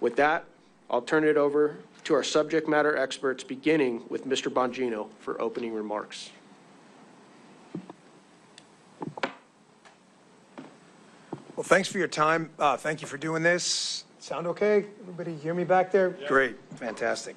With that, I'll turn it over to our subject matter experts, beginning with Mr. Bongino for opening remarks. Well, thanks for your time. Thank you for doing this. Sound okay? Everybody hear me back there? Yeah. Great. Fantastic.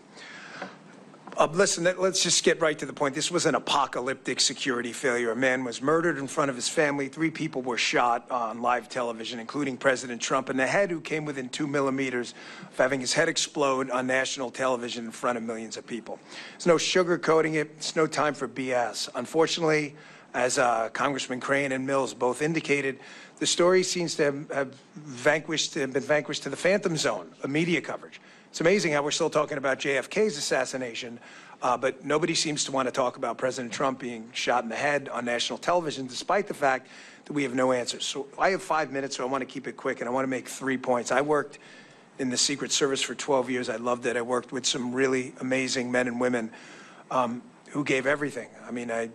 Listen, let's just get right to the point. This was an apocalyptic security failure. A man was murdered in front of his family. 3 people were shot on live television, including President Trump in the head, who came within 2 millimeters of having his head explode on national television in front of millions of people. There's no sugarcoating it. It's no time for BS. Unfortunately, as Congressman Crane and Mills both indicated, the story seems to have been vanquished to the phantom zone of media coverage. It's amazing how we're still talking about JFK's assassination, but nobody seems to want to talk about President Trump being shot in the head on national television, despite the fact that we have no answers. So I have 5 minutes, so I want to keep it quick, and I want to make 3 points. I worked in the Secret Service for 12 years. I loved it. I worked with some really amazing men and women who gave everything. I mean, a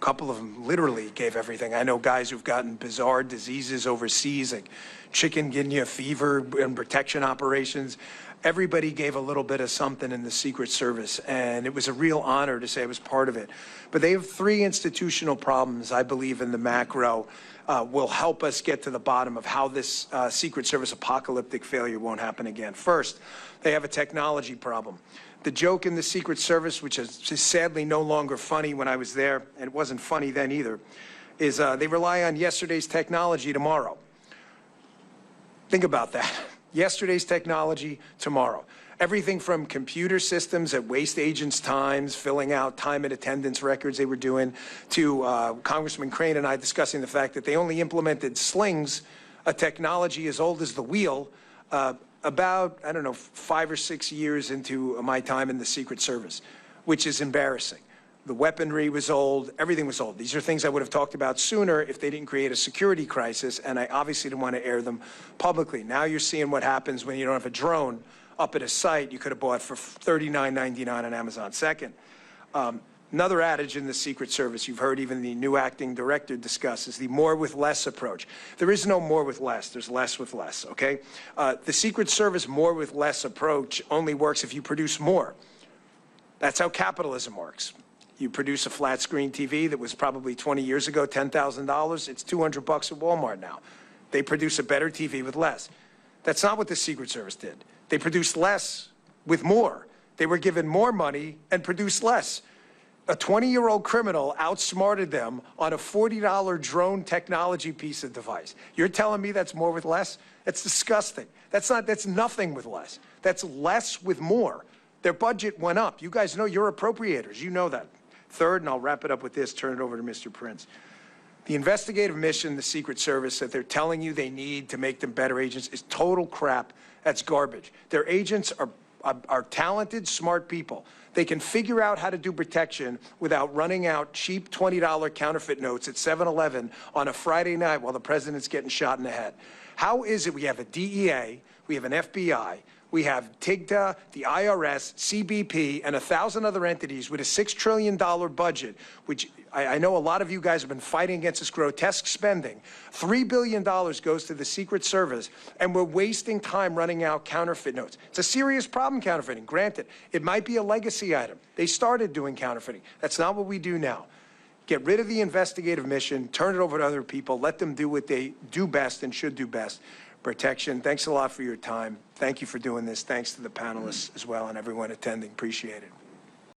couple of them literally gave everything. I know guys who've gotten bizarre diseases overseas, like chikungunya fever and protection operations. Everybody gave a little bit of something in the Secret Service, and it was a real honor to say I was part of it. But they have 3 institutional problems, I believe, in the macro will help us get to the bottom of how this Secret Service apocalyptic failure won't happen again. First, they have a technology problem. The joke in the Secret Service, which is sadly no longer funny when I was there, and it wasn't funny then either, is they rely on yesterday's technology tomorrow. Think about that. Yesterday's technology tomorrow. Everything from computer systems that waste agents' times, filling out time and attendance records they were doing, to Congressman Crane and I discussing the fact that they only implemented slings, a technology as old as the wheel, about, I don't know, 5 or 6 years into my time in the Secret Service, which is embarrassing. The weaponry was old, everything was old. These are things I would have talked about sooner if they didn't create a security crisis, and I obviously didn't want to air them publicly. Now you're seeing what happens when you don't have a drone up at a site you could have bought for $39.99 on Amazon. Second, another adage in the Secret Service, you've heard even the new acting director discuss, is the more with less approach. There is no more with less, there's less with less, okay? The Secret Service more with less approach only works if you produce more. That's how capitalism works. You produce a flat screen TV that was probably 20 years ago, $10,000. It's $200 at Walmart now. They produce a better TV with less. That's not what the Secret Service did. They produced less with more. They were given more money and produced less. A 20-year-old criminal outsmarted them on a $40 drone technology piece of device. You're telling me that's more with less? That's disgusting. That's nothing with less. That's less with more. Their budget went up. You guys know you're appropriators. You know that. Third, and I'll wrap it up with this, turn it over to Mr. Prince. The investigative mission, the Secret Service, that they're telling you they need to make them better agents is total crap. That's garbage. Their agents are talented, smart people. They can figure out how to do protection without running out cheap $20 counterfeit notes at 7-Eleven on a Friday night while the president's getting shot in the head. How is it we have a DEA, we have an FBI, we have TIGTA, the IRS, CBP, and 1,000 other entities with a $6 trillion budget, which I know a lot of you guys have been fighting against this grotesque spending. $3 billion goes to the Secret Service, and we're wasting time running out counterfeit notes. It's a serious problem, counterfeiting. Granted, it might be a legacy item. They started doing counterfeiting. That's not what we do now. Get rid of the investigative mission, turn it over to other people, let them do what they do best and should do best. Protection. Thanks a lot for your time. Thank you for doing this. Thanks to the panelists as well and everyone attending. Appreciate it.